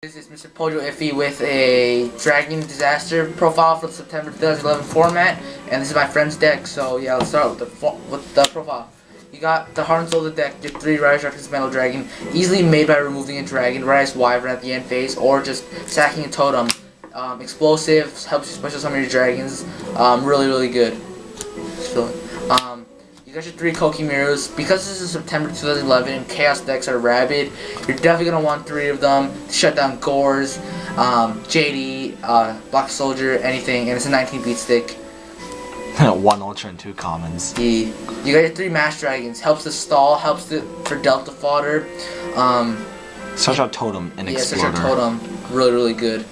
This is Mr. Pojo Iffy with a Dragon Disaster profile for the September 2011 format, and this is my friend's deck. So yeah, let's start with the profile. You got the Heart and Soul of the deck, your 3 Rise Darkness Metal Dragon, easily made by removing a dragon, Rise Wyvern at the end phase, or just sacking a totem. Explosive, helps you special summon your dragons. Really good. You got your 3 Kokimirus. Because this is September 2011 and Chaos decks are rabid, you're definitely going to want 3 of them to shut down Gores, JD, Black Soldier, anything, and it's a 19 beat stick. 1 Ultra and 2 commons. You got your 3 Mass Dragons. Helps the stall, helps for Delta fodder. Search out Totem and Exploder. Yeah, search out Totem. Really good.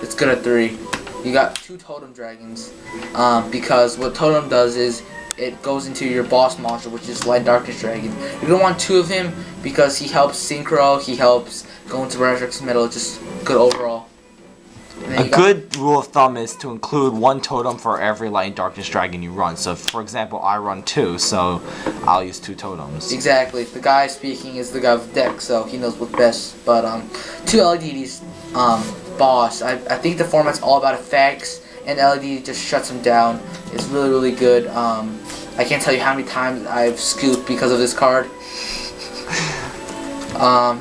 It's good at 3. You got 2 Totem Dragons. Because what Totem does is it goes into your boss monster, which is Light Darkness Dragon. You're gonna want 2 of him because he helps Synchro, he helps go into Rise Darkness Metal, just good overall. A good rule of thumb is to include 1 totem for every Light Darkness Dragon you run. So, for example, I run 2, so I'll use 2 totems. Exactly. The guy speaking is the guy with the deck, so he knows what's best. But 2 LEDs, boss. I think the format's all about effects, and LED just shuts him down. It's really good. I can't tell you how many times I've scooped because of this card.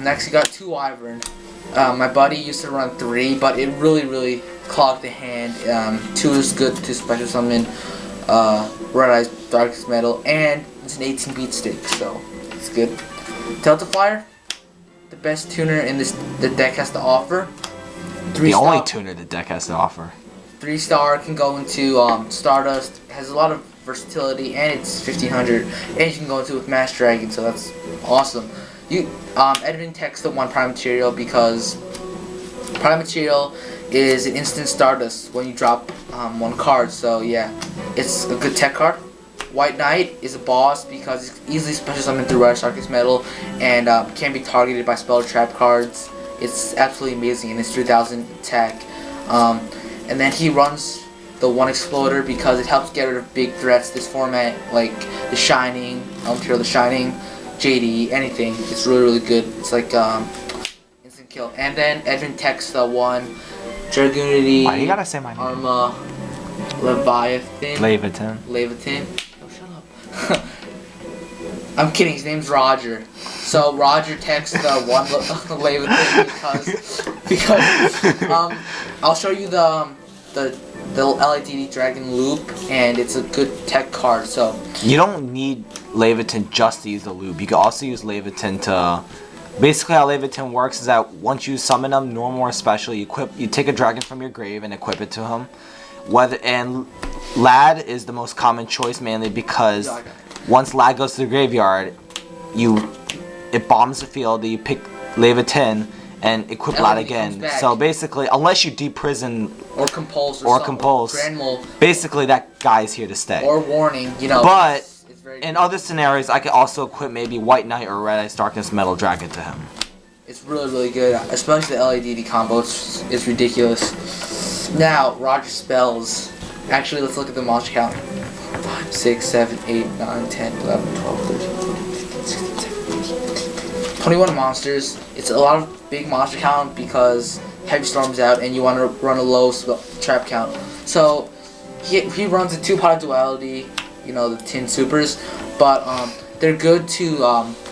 Next, you got 2 Wyvern. My buddy used to run 3, but it really clogged the hand. 2 is good to special summon Red Eyes Darkest Metal, and it's an 18 beat stick, so it's good. Delta Flyer, the best tuner in the deck has to offer. The only tuner the deck has to offer. 3-star, can go into Stardust, has a lot of versatility, and it's 1500, and you can go into it with Mass Dragon, so that's awesome. Edmund takes the 1 Prime Material because Prime Material is an instant Stardust when you drop 1 card, so yeah, it's a good tech card. White Knight is a boss because it's easily special summoned through Rise Darkest Metal and can be targeted by spell trap cards. It's absolutely amazing, and it's 3000 attack. And then he runs the 1 Exploder because it helps get rid of big threats this format, like the Shining, Material the Shining, JD, anything. It's really good. It's like instant kill. And then Edmund techs the 1 Dragoonity. Why you gotta say my name? Arma Leviathan. Leviathan. Oh, shut up. I'm kidding. His name's Roger. So Roger techs the 1 Leviathan because I'll show you the LIDD Dragon Loop, and it's a good tech card. So you don't need Leviathan just to use the loop. You can also use Leviathan to... Basically how Leviathan works is that once you summon him, normal or special, you take a dragon from your grave and equip it to him. And Lad is the most common choice, mainly because once Lad goes to the graveyard, it bombs the field, you pick Leviathan and equip Lad again. So basically, unless you deprison or compulse basically that guy's here to stay. Or warning, you know. But in other scenarios, I could also equip maybe White Knight or Red Eyes Darkness Metal Dragon to him. It's really good, especially the LEDD combo. It's ridiculous. Now, Roger spells. Actually, let's look at the monster count. 5, 6, 7, 8, 9, 10, 11, 12, 13, 14, 15, 16, 17, 18, 21 monsters. It's a lot of big monster count because Heavy Storm's out and you want to run a low trap count. So he runs a 2-pot duality, you know, the Tin Supers, but they're good to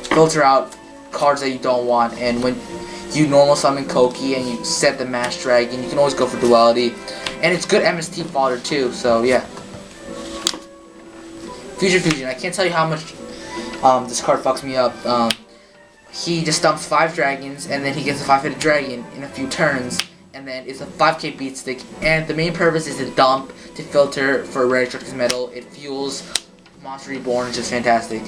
filter out cards that you don't want. And when you normal summon Koki and you set the Mass Dragon, you can always go for duality, and it's good MST fodder too. So yeah. Fusion. I can't tell you how much this card fucks me up. He just dumps 5 dragons, and then he gets a 5-headed dragon in a few turns, and then it's a 5k beat stick, and the main purpose is to dump, to filter for Red Darkest Metal. It fuels Monster Reborn, which is fantastic.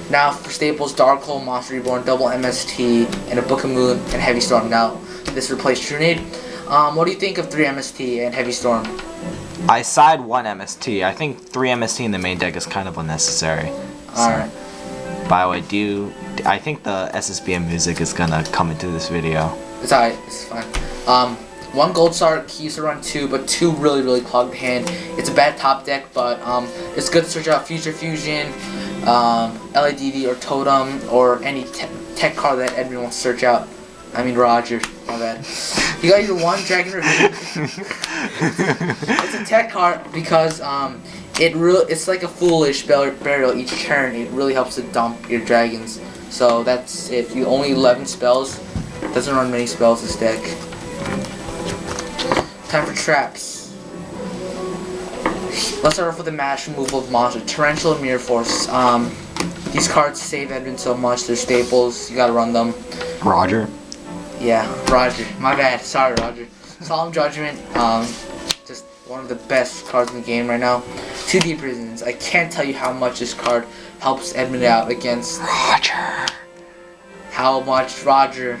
Now for staples, Darkhold, Monster Reborn, double MST, and a Book of Moon, and Heavy Storm. Now, this replaced Trunade. What do you think of 3 MST and Heavy Storm? I side 1 MST. I think 3 MST in the main deck is kind of unnecessary. Alright. By the way, I think the SSBM music is gonna come into this video. It's alright, it's fine. 1 Gold Star, he used to run 2, but 2 really clogged the hand. It's a bad top deck, but it's good to search out Future Fusion, LADD or Totem, or any tech card that everyone wants to search out. I mean Roger. My bad. You got your one Dragon Ravine. It's a tech card because it's like a foolish burial each turn. It really helps to dump your dragons. So that's it. You only 11 spells. Doesn't run many spells this deck. Time for traps. Let's start off with the mash removal of monster. Torrential and Mirror Force. These cards save Edmund so much. They're staples. You gotta run them. Roger. Yeah, Roger. My bad. Sorry, Roger. Solemn Judgment. Just one of the best cards in the game right now. 2 Deep Prisons. I can't tell you how much this card helps Edmund out against Roger. How much Roger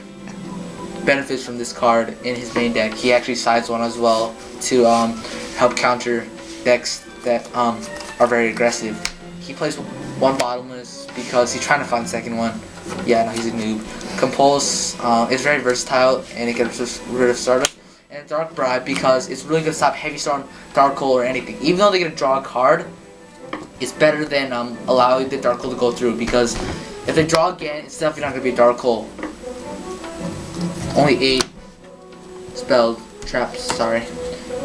benefits from this card in his main deck. He actually sides one as well to help counter decks that are very aggressive. He plays one bottomless because he's trying to find the second one. Yeah, no, he's a noob. Compulse is very versatile and it gets rid of Stardust. And Dark Bribe because it's really good to stop Heavy Storm, Dark Hole, or anything. Even though they're gonna draw a card, it's better than allowing the Dark Hole to go through, because if they draw again, it's definitely not gonna be a Dark Hole. Only 8 spelled traps, sorry.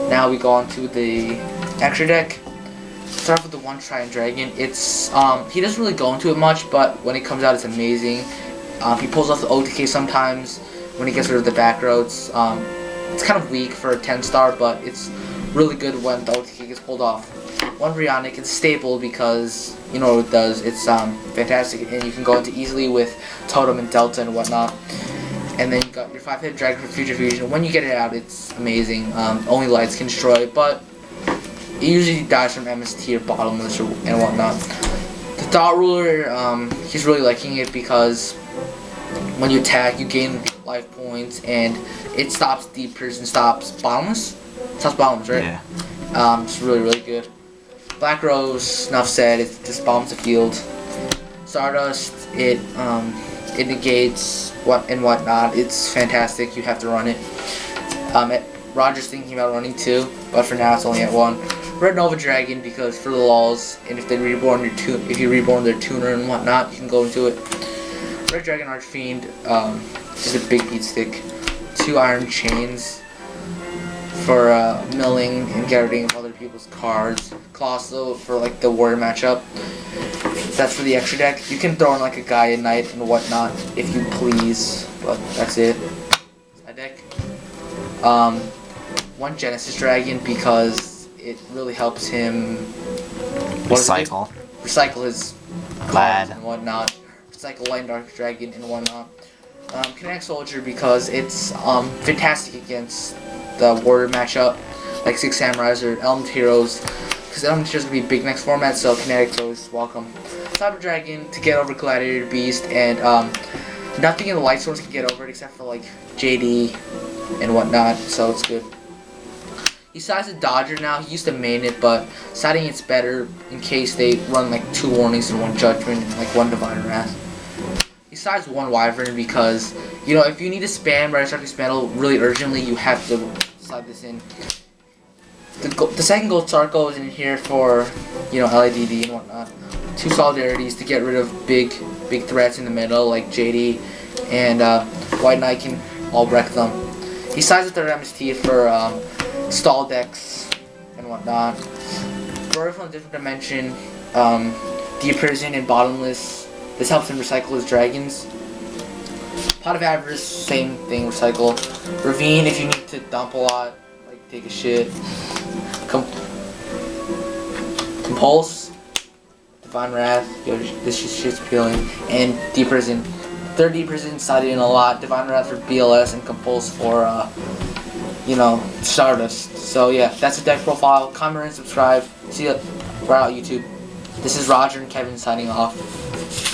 Now we go on to the extra deck. Start with the one Trident Dragon. It's he doesn't really go into it much, but when it comes out, it's amazing. He pulls off the OTK sometimes when he gets rid of the back roads. It's kind of weak for a 10-star, but it's really good when the OTK gets pulled off. One Brionic, it's staple because you know what it does. It's fantastic, and you can go into easily with Totem and Delta and whatnot. And then you got your 5-hit Dragon for Future Fusion. When you get it out, it's amazing. Only lights can destroy it, but it usually dies from MST or Bottomless and whatnot. The Thought Ruler, he's really liking it because when you attack, you gain life points, and it stops Deep Prison, stops Bottomless. Stops Bottomless, right? Yeah. It's really, really good. Black Rose, enough said, it just bombs the field. Stardust, it negates what and whatnot. It's fantastic. You have to run it. Roger's thinking about running 2, but for now it's only at 1. Red Nova Dragon because for the lulz, and if they reborn if you reborn their tuner and whatnot, you can go into it. Red Dragon Archfiend is a big beat stick. 2 Iron Chains for milling and getting rid of other people's cards. Colossal for like the warrior matchup. That's for the extra deck. You can throw in like a Gaia Knight and whatnot if you please, but that's it. That deck. One Genesis Dragon because it really helps him Recycle his Glad cards and whatnot. Recycle Light and Dark Dragon and whatnot. Kinetic Soldier because it's fantastic against the warrior matchup, like 6 Samurais or Element Heroes, because Element Heroes will be big next format, so Kinetic's always welcome. Cyber Dragon to get over Gladiator Beast, and nothing in the Light Swords can get over it except for like JD and whatnot, so it's good. He sides a Dodger now. He used to main it, but siding it's better in case they run like 2 Warnings and 1 Judgment and like 1 Divine Wrath. He sides 1 Wyvern because, you know, if you need to spam Red Shark Spandal really urgently, you have to slide this in. The second Gold Star goes in here for, you know, LIDD and whatnot. 2 Solidarities to get rid of big threats in the middle like JD and White Knight can all wreck them. He sides the 3rd MST for stall decks and whatnot. Bird from a different dimension, Deep Prison and Bottomless. This helps him recycle his dragons. Pot of Avarice, same thing, recycle. Ravine if you need to dump a lot, like take a shit. Compulse, Divine Wrath, yo, this shit's appealing. And Deep Prison. 3rd Deep Prison sided in a lot. Divine Wrath for BLS and Compulse for you know, Stardust. So yeah, that's the deck profile. Comment and subscribe. See you. We're out, YouTube. This is Roger and Kevin signing off.